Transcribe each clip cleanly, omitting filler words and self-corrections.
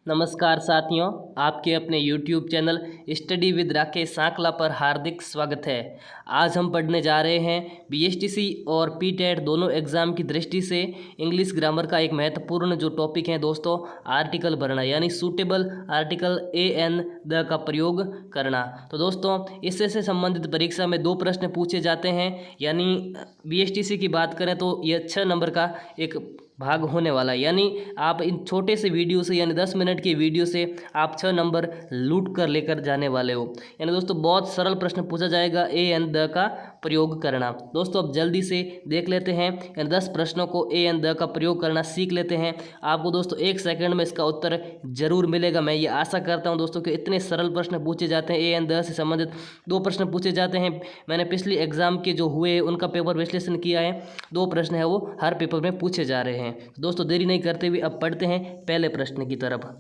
नमस्कार साथियों, आपके अपने YouTube channel study with Rakesh सांकला पर हार्दिक स्वागत है। आज हम पढ़ने जा रहे हैं BSTC और PTET दोनों एग्ज़ाम की दृष्टि से इंग्लिश ग्रामर का एक महत्वपूर्ण जो टॉपिक है दोस्तों, आर्टिकल भरना यानी suitable article A an the का प्रयोग करना। तो दोस्तों, इससे से संबंधित परीक्षा में 2 प्रश्न पूछे जाते हैं। यानी BSTC की बात करें तो यह 6 नंबर का एक भाग होने वाला है। यानी आप इन छोटे से वीडियो से यानी 10 मिनट की वीडियो से आप 6 नंबर लूट कर लेकर जाने वाले हो। यानी दोस्तों बहुत सरल प्रश्न पूछा जाएगा, ए एन द का प्रयोग करना। दोस्तों अब जल्दी से देख लेते हैं, यानी 10 प्रश्नों को ए एन द का प्रयोग करना सीख लेते हैं। आपको दोस्तों 1 सेकंड में इसका उत्तर जरूर मिलेगा। मैं ये आशा करता हूँ दोस्तों कि इतने सरल प्रश्न पूछे जाते हैं, ए एन द से संबंधित 2 प्रश्न पूछे जाते हैं। मैंने पिछली एग्जाम के जो हुए उनका पेपर विश्लेषण किया है, 2 प्रश्न है वो हर पेपर में पूछे जा रहे हैं। दोस्तों देरी नहीं करते हुए अब पढ़ते हैं पहले प्रश्न की तरफ।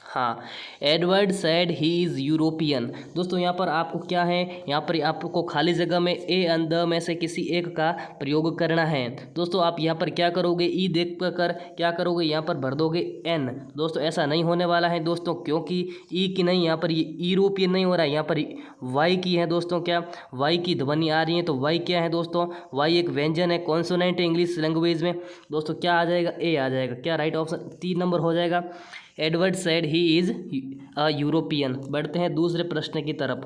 हाँ, Edward Said he is European. दोस्तों यहाँ पर आपको क्या है, यहाँ पर आपको खाली जगह में ए एंड द में से किसी एक का प्रयोग करना है। दोस्तों आप यहाँ पर क्या करोगे, ई देख कर क्या करोगे, यहाँ पर भर दोगे एन। दोस्तों ऐसा नहीं होने वाला है दोस्तों, क्योंकि ई की नहीं, यहाँ पर ये यूरोपियन नहीं हो रहा है, यहाँ पर वाई की है दोस्तों। क्या वाई की ध्वनि आ रही है, तो वाई क्या है दोस्तों, वाई एक व्यंजन है, कॉन्सोनेंट है इंग्लिश लैंग्वेज में। दोस्तों क्या आ जाएगा, ए आ जाएगा। क्या राइट ऑप्शन 3 नंबर हो जाएगा। Edward Said he is a European. बढ़ते हैं दूसरे प्रश्न की तरफ।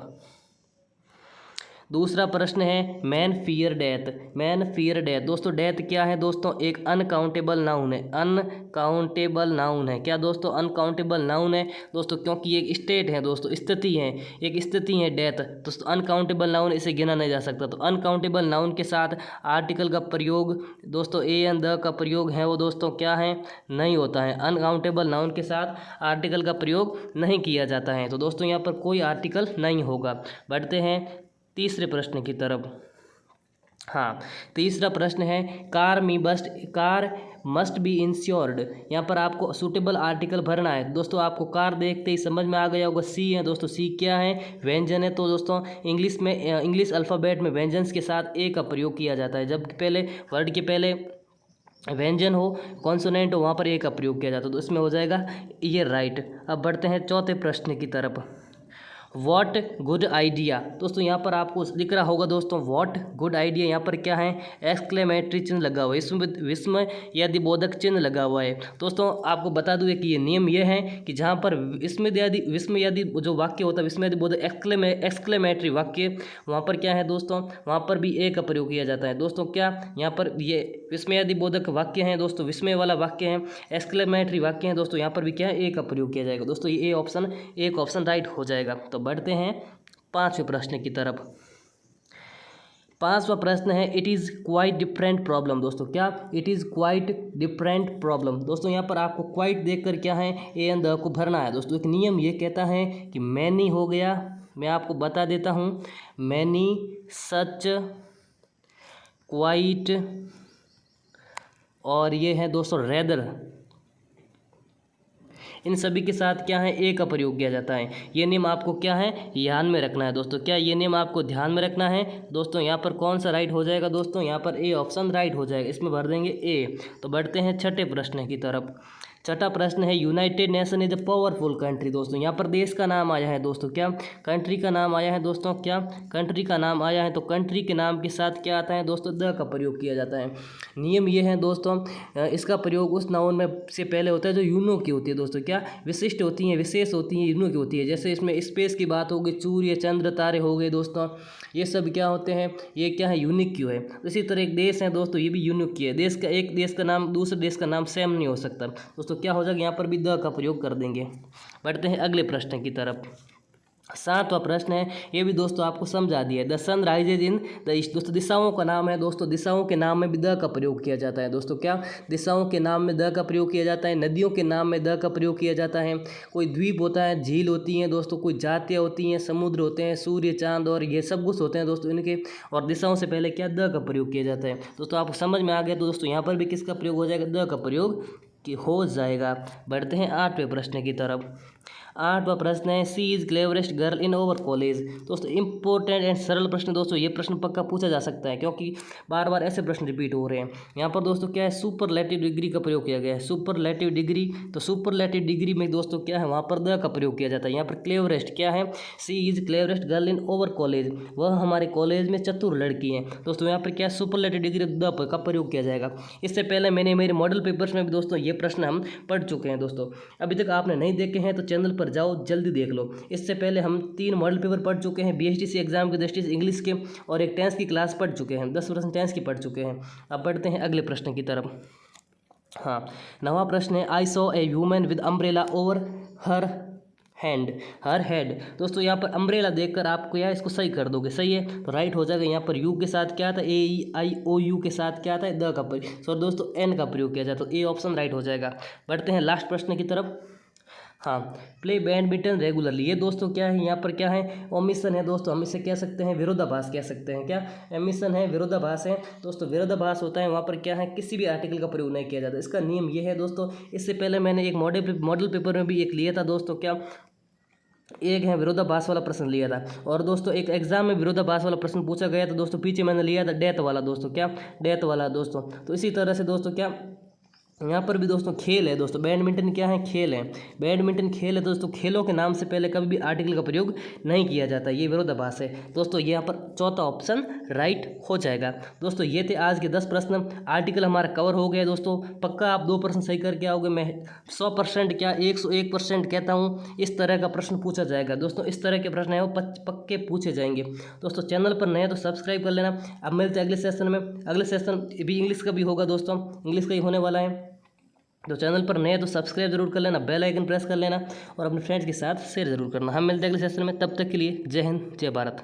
दूसरा प्रश्न है man fear death. Man fear death. दोस्तों डेथ क्या है दोस्तों, एक अनकाउंटेबल नाउन है। अनकाउंटेबल नाउन है। क्या दोस्तों, अनकाउंटेबल नाउन है दोस्तों, क्योंकि ये एक स्टेट है दोस्तों, स्थिति है, एक स्थिति है डेथ। दोस्तों अनकाउंटेबल नाउन, इसे गिना नहीं जा सकता। तो अनकाउंटेबल नाउन के साथ आर्टिकल का प्रयोग दोस्तों, ए एन द का प्रयोग है वो दोस्तों क्या है, नहीं होता है। अनकाउंटेबल नाउन के साथ आर्टिकल का प्रयोग नहीं किया जाता है। तो दोस्तों यहाँ पर कोई आर्टिकल नहीं होगा। बढ़ते हैं तीसरे प्रश्न की तरफ। हाँ, तीसरा प्रश्न है कार मस्ट बी इंश्योर्ड। यहाँ पर आपको सूटेबल आर्टिकल भरना है। दोस्तों आपको कार देखते ही समझ में आ गया होगा, सी है दोस्तों। सी क्या है, व्यंजन है। तो दोस्तों इंग्लिश में, इंग्लिश अल्फ़ाबेट में व्यंजन के साथ ए का प्रयोग किया जाता है। जब पहले वर्ड के पहले व्यंजन हो, कॉन्सोनेंट हो, वहाँ पर ए का प्रयोग किया जाता है। तो इसमें हो जाएगा ये राइट। अब बढ़ते हैं चौथे प्रश्न की तरफ। What good idea. दोस्तों यहाँ पर आपको दिख रहा होगा दोस्तों, वॉट गुड आइडिया। यहाँ पर क्या है, एक्सक्लेमेटरी चिन्ह लगा हुआ है, विस्मय या बोधक चिन्ह लगा हुआ है। दोस्तों आपको बता दूँ कि ये नियम ये है कि जहाँ पर विस्मय यदि जो वाक्य होता है, विस्मय यदि बोधक एक्सक्लेमेटरी वाक्य, वहाँ पर क्या है दोस्तों, वहाँ पर भी ए का प्रयोग किया जाता है। दोस्तों क्या यहाँ पर ये विस्मय यदि बोधक वाक्य हैं दोस्तों, विस्मय वाला वाक्य है, एक्सक्लेमेटरी वाक्य है दोस्तों, यहाँ पर भी क्या है, ए का प्रयोग किया जाएगा। दोस्तों ये एक ऑप्शन राइट हो जाएगा। तो बढ़ते हैं 5वें प्रश्न की तरफ। 5वां प्रश्न है it is quite different problem. दोस्तों क्या, it is quite different problem. दोस्तों यहाँ पर आपको क्वाइट देखकर क्या है, ए एंड द को भरना है। दोस्तों एक नियम ये कहता है कि मैनी हो गया, मैं आपको बता देता हूँ, मैनी, सच, क्वाइट और ये है दोस्तों रेदर, इन सभी के साथ क्या है, ए का प्रयोग किया जाता है। ये नियम आपको क्या है, ध्यान में रखना है दोस्तों। क्या ये नियम आपको ध्यान में रखना है दोस्तों। यहाँ पर कौन सा राइट हो जाएगा दोस्तों, यहाँ पर ए ऑप्शन राइट हो जाएगा, इसमें भर देंगे ए। तो बढ़ते हैं 6ठे प्रश्न की तरफ। 6ठा प्रश्न है United nation is a powerful country. दोस्तों यहाँ पर देश का नाम आया है दोस्तों, क्या कंट्री का नाम आया है दोस्तों, क्या कंट्री का नाम आया है। तो कंट्री के नाम के साथ क्या आता है दोस्तों, द का प्रयोग किया जाता है। नियम ये है दोस्तों, इसका प्रयोग उस नाउन में से पहले होता है जो यूनो की होती है दोस्तों, क्या विशिष्ट होती हैं, विशेष होती हैं, यूनो की होती है। जैसे इसमें स्पेस की बात होगी, सूर्य, चंद्र, तारे हो गए दोस्तों, ये सब क्या होते हैं, ये क्या है, यूनिक क्यों है। इसी तरह एक देश है दोस्तों, ये भी यूनिक की है। देश का, एक देश का नाम दूसरे देश का नाम सेम नहीं हो सकता दोस्तों। क्या हो जाएगा, यहाँ पर भी द का प्रयोग कर देंगे। बढ़ते हैं अगले प्रश्न की तरफ। 7वां प्रश्न है, ये भी दोस्तों आपको समझा दिया है, the sun rises in the east. दोस्तों दिशाओं का नाम है दोस्तों, दिशाओं के नाम में भी द का प्रयोग किया जाता है दोस्तों। क्या दिशाओं के नाम में द का प्रयोग किया जाता है, नदियों के नाम में द का प्रयोग किया जाता है, कोई द्वीप होता है, झील होती हैं दोस्तों, कोई जातियाँ होती हैं, समुद्र होते हैं, सूर्य, चांद और ये सब कुछ होते हैं दोस्तों इनके, और दिशाओं से पहले क्या, द का प्रयोग किया जाता है। दोस्तों आपको समझ में आ गया। तो दोस्तों यहाँ पर भी किसका प्रयोग हो जाएगा, द का प्रयोग कि हो जाएगा। बढ़ते हैं 8वें प्रश्न की तरफ। 8वां प्रश्न है, she is cleverest girl in our college. दोस्तों इंपॉर्टेंट एंड सरल प्रश्न दोस्तों, ये प्रश्न पक्का पूछा जा सकता है क्योंकि बार बार ऐसे प्रश्न रिपीट हो रहे हैं। यहाँ पर दोस्तों क्या है, सुपरलेटिव डिग्री का प्रयोग किया गया है। सुपरलेटिव डिग्री, तो सुपरलेटिव डिग्री में दोस्तों क्या है, वहाँ पर द का प्रयोग किया जाता है। यहाँ पर क्लेवरेस्ट क्या है, she is cleverest girl in our college, वह हमारे कॉलेज में चतुर लड़की है। दोस्तों यहाँ पर क्या सुपरलेटिव डिग्री द का प्रयोग किया जाएगा। इससे पहले मैंने मेरे मॉडल पेपर्स में भी दोस्तों ये प्रश्न हम पढ़ चुके हैं। दोस्तों अभी तक आपने नहीं देखे हैं तो चैनल पर जाओ, जल्दी देख लो। इससे पहले हम 3 मॉडल पेपर पढ़ चुके हैं बीएचटीसी एग्जाम की दृष्टि से इंग्लिश के, और एक टेंस की क्लास पढ़ चुके हैं, 10 प्रश्न टेंस की पढ़ चुके हैं। अब बढ़ते हैं अगले प्रश्न की तरफ। हाँ, 9वां प्रश्न है, I saw a woman with umbrella over her her head. दोस्तों यहाँ पर अम्ब्रेला देखकर आप क्या इसको सही कर दोगे, सही है तो राइट हो जाएगा। यहाँ पर यू के साथ क्या आता है, AEIOU के साथ क्या आता है, द का प्रयोग, सॉरी दोस्तों एन का प्रयोग किया जाए, तो ए ऑप्शन राइट हो जाएगा। बढ़ते हैं लास्ट प्रश्न की तरफ। हाँ, प्ले बैडमिंटन रेगुलरली, ये दोस्तों क्या है, यहाँ पर क्या है, ओमिशन है दोस्तों, हम इसे कह सकते हैं विरोधाभास कह सकते हैं। क्या एमिशन है, विरोधाभास है दोस्तों। विरोधाभास होता है वहाँ पर क्या है, किसी भी आर्टिकल का प्रयोग नहीं किया जाता। इसका नियम ये है दोस्तों, इससे पहले मैंने एक मॉडल पेपर में भी एक लिया था दोस्तों, क्या एक है विरोधाभास वाला प्रश्न लिया था, और दोस्तों एक एग्जाम में विरोधाभास वाला प्रश्न पूछा गया था दोस्तों, पीछे मैंने लिया था डेथ वाला दोस्तों, क्या डेथ वाला दोस्तों। तो इसी तरह से दोस्तों क्या यहाँ पर भी दोस्तों खेल है दोस्तों, बैडमिंटन क्या है, खेल है, बैडमिंटन खेल है दोस्तों। खेलों के नाम से पहले कभी भी आर्टिकल का प्रयोग नहीं किया जाता, ये विरोधाभास है दोस्तों। ये यहाँ पर चौथा ऑप्शन राइट हो जाएगा। दोस्तों ये थे आज के 10 प्रश्न, आर्टिकल हमारा कवर हो गया दोस्तों। पक्का आप 2 प्रश्न सही करके आओगे, मैं 100% क्या 101% कहता हूँ इस तरह का प्रश्न पूछा जाएगा दोस्तों। इस तरह के प्रश्न है वो पक्के पूछे जाएंगे दोस्तों। चैनल पर नए तो सब्सक्राइब कर लेना। अब मिलते हैं अगले सेशन में, अगले सेशन भी इंग्लिश का भी होगा दोस्तों, इंग्लिश का ही होने वाला है। तो चैनल पर नए तो सब्सक्राइब जरूर कर लेना, बेल आइकन प्रेस कर लेना, और अपने फ्रेंड्स के साथ शेयर जरूर करना। हम मिलते हैं अगले सेशन में, तब तक के लिए जय हिंद जय भारत।